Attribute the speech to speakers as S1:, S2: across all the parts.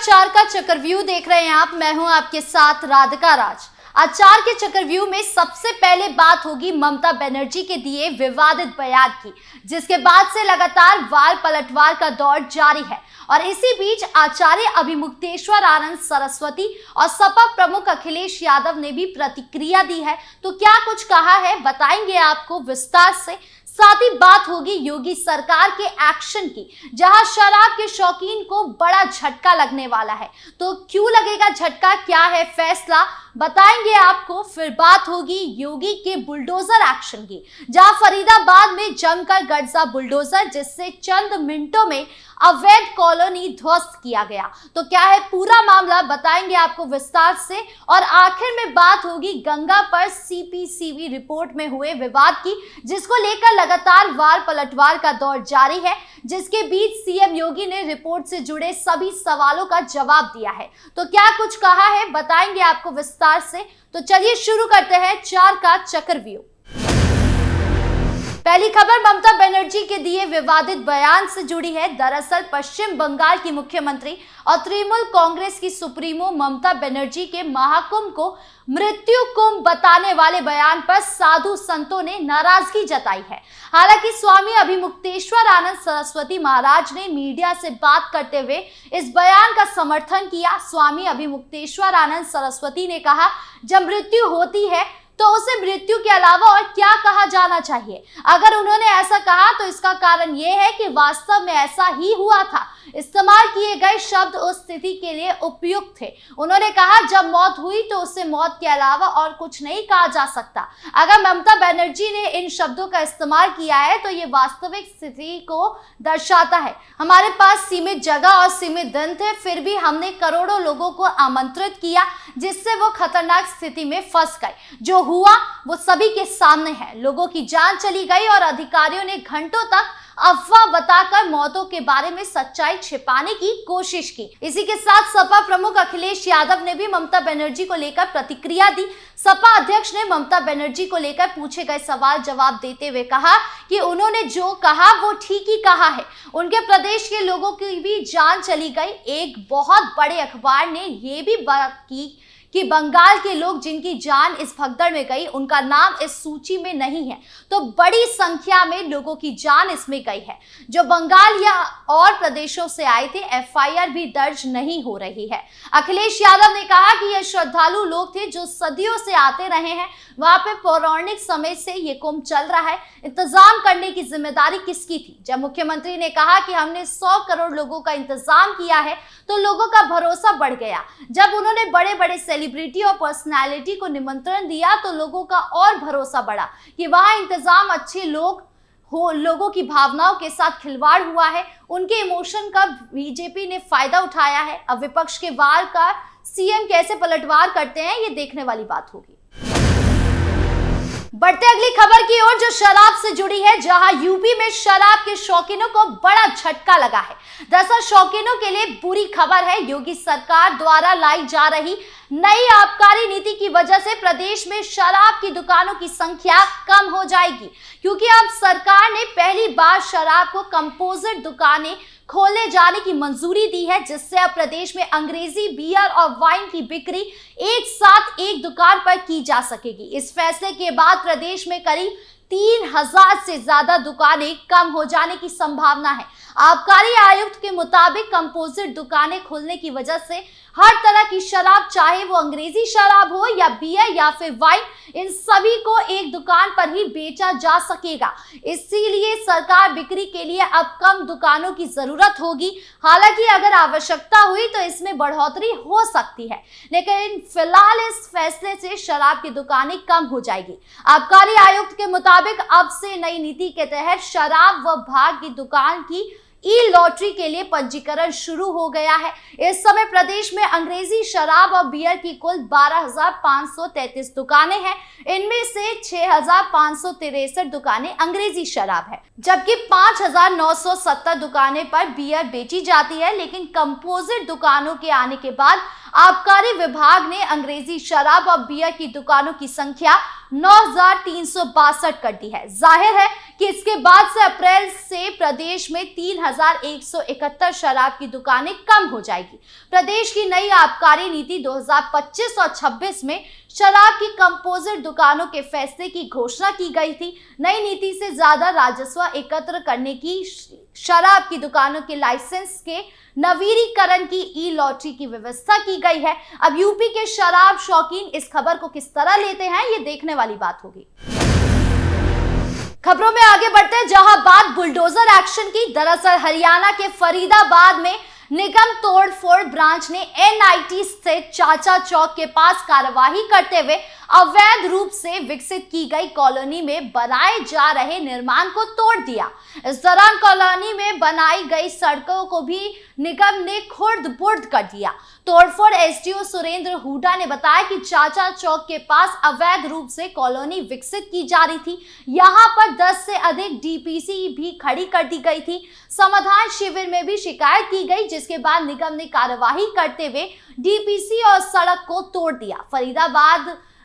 S1: चार का चक्रव्यूह देख रहे हैं आप। मैं हूं आपके साथ राधिका राज। आज चार के चक्रव्यूह में सबसे पहले बात होगी ममता बनर्जी के दिए विवादित बयान की, जिसके बाद से लगातार वार पलटवार का दौर जारी है। और इसी बीच आचार्य अभिमुक्तेश्वर आनंद सरस्वती और सपा प्रमुख अखिलेश यादव ने भी प्रतिक्रिया दी है। तो क्या कुछ कहा है बताएंगे आपको विस्तार से। साथ ही बात होगी योगी सरकार के एक्शन की, जहां शराब के शौकीन को बड़ा झटका लगने वाला है। तो क्यों लगेगा झटका, क्या है फैसला, बताएंगे आपको। फिर बात होगी योगी के बुलडोजर एक्शन की, जहां फरीदाबाद में जमकर गरजा बुलडोजर, जिससे चंद मिनटों में अवैध कॉलोनी ध्वस्त किया गया। तो क्या है पूरा मामला, बताएंगे आपको विस्तार से। और आखिर में बात होगी गंगा पर सीपीसीबी रिपोर्ट में हुए विवाद की, जिसको लेकर लगातार वार पलटवार का दौर जारी है, जिसके बीच सीएम योगी ने रिपोर्ट से जुड़े सभी सवालों का जवाब दिया है। तो क्या कुछ कहा है बताएंगे आपको विस्तार से। तो चलिए शुरू करते हैं चार का चक्रव्यूह। पहली खबर ममता बनर्जी के दिए विवादित बयान से जुड़ी है। दरअसल पश्चिम बंगाल की मुख्यमंत्री और तृणमूल कांग्रेस की सुप्रीमो ममता बनर्जी के महाकुंभ को मृत्यु कुंभ बताने वाले बयान पर साधु संतों ने नाराजगी जताई है। हालांकि स्वामी अभिमुक्तेश्वर आनंद सरस्वती महाराज ने मीडिया से बात करते हुए इस बयान का समर्थन किया। स्वामी अभिमुक्तेश्वर आनंद सरस्वती ने कहा, जब मृत्यु होती है तो उसे मृत्यु के अलावा और क्या कहा जाना चाहिए। अगर उन्होंने ऐसा कहा तो इसका कारण यह है कि वास्तव में ऐसा ही हुआ था। इस्तेमाल किए गए शब्द उस स्थिति के लिए उपयुक्त थे। उन्होंने कहा, जब मौत हुई तो उसे मौत के अलावा और कुछ नहीं कहा जा सकता। अगर ममता बनर्जी ने इन शब्दों का इस्तेमाल किया है तो ये वास्तविक स्थिति को दर्शाता है। हमारे पास सीमित जगह और सीमित दिन थे, फिर भी हमने करोड़ों लोगों को आमंत्रित किया, जिससे वो खतरनाक स्थिति में फंस गए। जो हुआ वो सभी के सामने है। लोगों की जान चली गई और अधिकारियों ने घंटों तक अफवाह बताकर मौतों के बारे में सच्चाई छिपाने की कोशिश की। इसी के साथ सपा प्रमुख अखिलेश यादव ने भी ममता बनर्जी को लेकर प्रतिक्रिया दी। सपा अध्यक्ष ने ममता बनर्जी को लेकर पूछे गए सवाल जवाब देते हुए कहा कि उन्होंने जो कहा वो ठीक ही कहा है। उनके प्रदेश के लोगों की भी जान चली गई। एक बहुत बड़े अखबार ने ये भी बात की कि बंगाल के लोग जिनकी जान इस भगदड़ में गई, उनका नाम इस सूची में नहीं है। तो बड़ी संख्या में लोगों की जान इसमें गई है। जो बंगाल या और प्रदेशों से आए थे, एफआईआर भी दर्ज नहीं हो रही है। अखिलेश यादव ने कहा कि ये श्रद्धालु लोग थे जो सदियों से आते रहे हैं। वहां पे पौराणिक समय से ये कुंभ चल रहा है। इंतजाम करने की जिम्मेदारी किसकी थी? जब मुख्यमंत्री ने कहा कि हमने 100 करोड़ लोगों का इंतजाम किया है, तो लोगों का भरोसा बढ़ गया। जब उन्होंने बड़े बड़े सेलिब्रिटी और पर्सनालिटी को निमंत्रण दिया तो लोगों का और भरोसा बढ़ा कि वहां इंतजाम अच्छे लोग हो। लोगों की भावनाओं के साथ खिलवाड़ हुआ है। उनके इमोशन का बीजेपी ने फायदा उठाया है। अब विपक्ष के वार का सीएम कैसे पलटवार करते हैं, ये देखने वाली बात होगी। बढ़ते अगली खबर की ओर, जो शराब से जुड़ी है, जहां यूपी में शराब के शौकीनों को बड़ा झटका लगा है। दरअसल शौकीनों के लिए बुरी खबर है। योगी सरकार द्वारा लाई जा रही नई आबकारी नीति की वजह से प्रदेश में शराब की दुकानों की संख्या कम हो जाएगी, क्योंकि अब सरकार ने पहली बार शराब को कंपोजिट दुकानें खोलने जाने की मंजूरी दी है, जिससे अब प्रदेश में अंग्रेजी बियर और वाइन की बिक्री एक साथ एक दुकान पर की जा सकेगी। इस फैसले के बाद प्रदेश में करीब 3000 से ज्यादा दुकानें कम हो जाने की संभावना है। आबकारी आयुक्त के मुताबिक कंपोजिट दुकानें खुलने की वजह से हर तरह की शराब, चाहे वो अंग्रेजी शराब हो या बियर या फिर वाइन, इन सभी को एक दुकान पर ही बेचा जा सकेगा। इसीलिए सरकार बिक्री के लिए अब कम दुकानों की जरूरत होगी। हालांकि अगर आवश्यकता हुई तो इसमें बढ़ोतरी हो सकती है, लेकिन फिलहाल इस फैसले से शराब की दुकानें कम हो जाएगी। आबकारी आयुक्त के मुताबिक अब से नई नीति के तहत शराब व भाग की दुकान की ई लॉटरी के लिए पंजीकरण शुरू हो गया है। इस समय प्रदेश में अंग्रेजी शराब और बियर की कुल 12,533 दुकानें हैं। इनमें से 6,563 दुकानें अंग्रेजी शराब है, जबकि 5,970 दुकानें पर बियर बेची जाती है। लेकिन कंपोजिट दुकानों के आने के बाद आबकारी विभाग ने अंग्रेजी शराब और बियर की दुकानों की संख्या 9,362 कर दी है। जाहिर है कि इसके बाद से अप्रैल से प्रदेश में 3,171 शराब की दुकानें कम हो जाएगी। प्रदेश की नई आबकारी नीति 2025 और 26 में शराब की कंपोजिट दुकानों के फैसले की घोषणा की गई थी। नई नीति से ज्यादा राजस्व एकत्र करने की शराब की दुकानों के लाइसेंस के नवीनीकरण की ई लॉटरी की व्यवस्था की गई है। अब यूपी के शराब शौकीन इस खबर को किस तरह लेते हैं, ये देखने वाली बात होगी। खबरों में आगे बढ़ते हैं, जहां बात बुलडोजर एक्शन की। दरअसल हरियाणा के फरीदाबाद में निगम तोड़फोड़ ब्रांच ने एनआईटी स्थित चाचा चौक के पास कार्यवाही करते हुए अवैध रूप से विकसित की गई कॉलोनी में बनाए जा रहे निर्माण को तोड़ दिया। इस दौरान कॉलोनी में बनाई गई सड़कों को भी निगम ने खुर्द-बुर्द कर दिया। तोड़फोड़ एसडीओ सुरेंद्र हुड्डा ने बताया कि चाचा चौक के पास अवैध रूप से कॉलोनी विकसित की जा रही थी। यहां पर 10 से अधिक डीपीसी भी खड़ी कर दी गई थी। समाधान शिविर में भी शिकायत की गई, जिसके बाद निगम ने कार्यवाही करते हुए डीपीसी और सड़क को तोड़ दिया।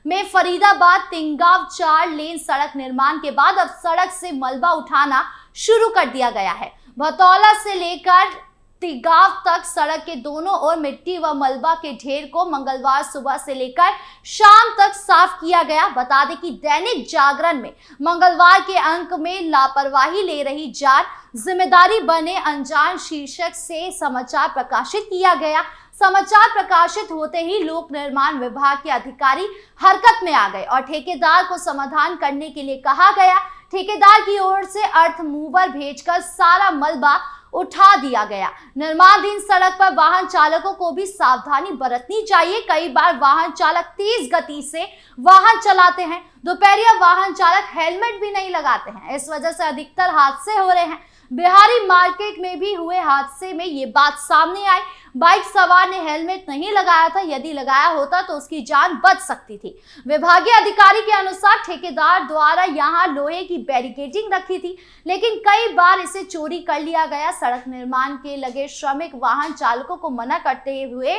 S1: फरीदाबाद तिंगाव 4 लेन सड़क निर्माण के बाद अब सड़क से मलबा उठाना शुरू कर दिया गया है। भतौला से लेकर तिगाव तक सड़क के दोनों ओर मिट्टी व मलबा के ढेर को मंगलवार सुबह से लेकर शाम तक साफ किया गया। बता दें कि दैनिक जागरण में मंगलवार के अंक में लापरवाही ले रही जार, जिम्मेदारी बने अनजान शीर्षक से समाचार प्रकाशित किया गया। समाचार प्रकाशित होते ही लोक निर्माण विभाग के अधिकारी हरकत में आ गए और ठेकेदार को समाधान करने के लिए कहा गया। ठेकेदार की ओर से अर्थ मूवर भेजकर सारा मलबा उठा दिया गया। निर्माणाधीन सड़क पर वाहन चालकों को भी सावधानी बरतनी चाहिए। कई बार वाहन चालक तेज गति से वाहन चलाते हैं। दोपहरिया वाहन चालक हेलमेट भी नहीं लगाते हैं। इस वजह से अधिकतर हादसे हो रहे हैं। बिहारी मार्केट में भी हुए हादसे में ये बात सामने आई। बाइक सवार ने हेलमेट नहीं लगाया था। यदि लगाया होता तो उसकी जान बच सकती थी। विभागीय अधिकारी के अनुसार ठेकेदार द्वारा यहां लोहे की बैरिकेडिंग रखी थी, लेकिन कई बार इसे चोरी कर लिया गया। सड़क निर्माण के लगे श्रमिक वाहन चालकों को मना करते हुए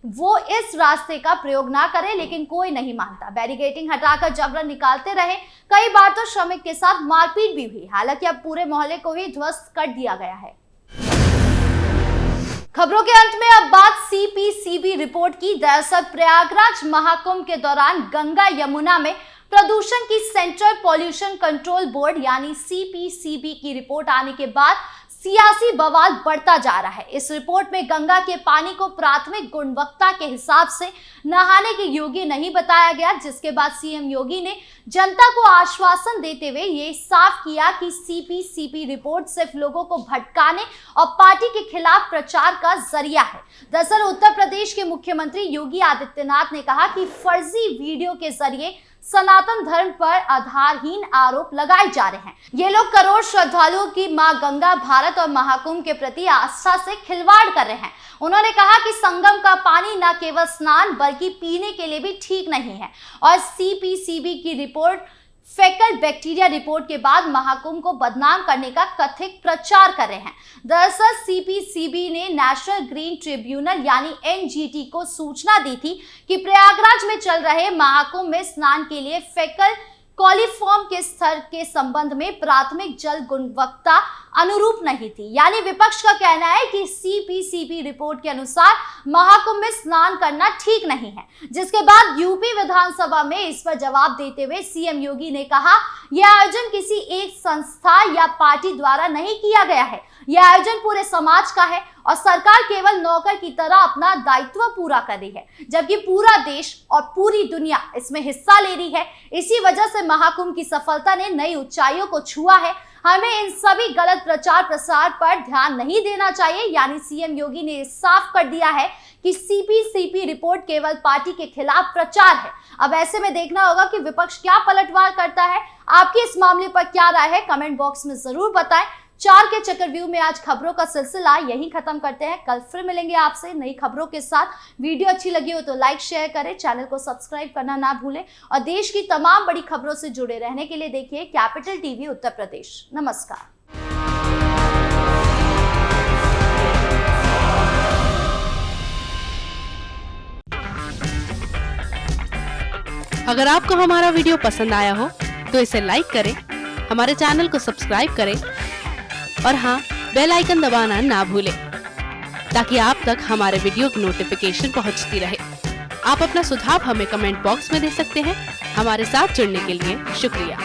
S1: वो इस रास्ते का प्रयोग ना करें, लेकिन कोई नहीं मानता। बैरिकेडिंग हटाकर जबरन निकालते रहे। कई बार तो श्रमिक के साथ मारपीट भी हुई। हालांकि अब पूरे मोहल्ले को ही ध्वस्त कर दिया गया है। खबरों के अंत में अब बात सीपीसीबी रिपोर्ट की। दरअसल प्रयागराज महाकुंभ के दौरान गंगा यमुना में प्रदूषण की सेंट्रल पॉल्यूशन कंट्रोल बोर्ड यानी सीपीसीबी की रिपोर्ट आने के बाद सियासी बवाल बढ़ता जा रहा है। इस रिपोर्ट में गंगा के पानी को प्राथमिक गुणवत्ता के हिसाब से नहाने के योग्य नहीं बताया गया, जिसके बाद सीएम योगी ने जनता को आश्वासन देते हुए ये साफ किया कि सीपीसीबी रिपोर्ट सिर्फ लोगों को भटकाने और पार्टी के खिलाफ प्रचार का जरिया है। दरअसल उत्तर प्रदेश के मुख्यमंत्री योगी आदित्यनाथ ने कहा कि फर्जी वीडियो के जरिए सनातन धर्म पर आधारहीन आरोप लगाए जा रहे हैं। ये लोग करोड़ श्रद्धालुओं की मां गंगा, भारत और महाकुंभ के प्रति आस्था से खिलवाड़ कर रहे हैं। उन्होंने कहा कि संगम का पानी न केवल स्नान बल्कि पीने के लिए भी ठीक नहीं है और सीपीसीबी की रिपोर्ट फेकल बैक्टीरिया रिपोर्ट के बाद महाकुंभ को बदनाम करने का कथित प्रचार कर रहे हैं। दरअसल सीपीसीबी ने नेशनल ग्रीन ट्रिब्यूनल यानी एनजीटी को सूचना दी थी कि प्रयागराज में चल रहे महाकुंभ में स्नान के लिए फेकल कॉलीफॉर्म के स्तर के संबंध में प्राथमिक जल गुणवत्ता अनुरूप नहीं थी। यानी विपक्ष का कहना है कि सीपीसीबी रिपोर्ट के अनुसार महाकुंभ में स्नान करना ठीक नहीं है, जिसके बाद यूपी विधानसभा में इस पर जवाब देते हुए सीएम योगी ने कहा, यह आयोजन किसी एक संस्था या पार्टी द्वारा नहीं किया गया है। यह आयोजन पूरे समाज का है और सरकार केवल नौकर की तरह अपना दायित्व पूरा कर रही है, जबकि पूरा देश और पूरी दुनिया इसमें हिस्सा ले रही है। इसी वजह से महाकुंभ की सफलता ने नई ऊंचाइयों को छुआ है। हमें इन सभी गलत प्रचार प्रसार पर ध्यान नहीं देना चाहिए। यानी सीएम योगी ने साफ कर दिया है कि सीपीसीबी रिपोर्ट केवल पार्टी के खिलाफ प्रचार है। अब ऐसे में देखना होगा कि विपक्ष क्या पलटवार करता है। आपकी इस मामले पर क्या राय है, कमेंट बॉक्स में जरूर बताएं। 4 के चक्रव्यूह में आज खबरों का सिलसिला यहीं खत्म करते हैं। कल फिर मिलेंगे आपसे नई खबरों के साथ। वीडियो अच्छी लगी हो तो लाइक शेयर करें, चैनल को सब्सक्राइब करना ना भूलें और देश की तमाम बड़ी खबरों से जुड़े रहने के लिए देखिए कैपिटल टीवी उत्तर प्रदेश। नमस्कार।
S2: अगर आपको हमारा वीडियो पसंद आया हो तो इसे लाइक करें, हमारे चैनल को सब्सक्राइब करें और हाँ, बेल आइकन दबाना ना भूलें ताकि आप तक हमारे वीडियो की नोटिफिकेशन पहुंचती रहे। आप अपना सुझाव हमें कमेंट बॉक्स में दे सकते हैं। हमारे साथ जुड़ने के लिए शुक्रिया।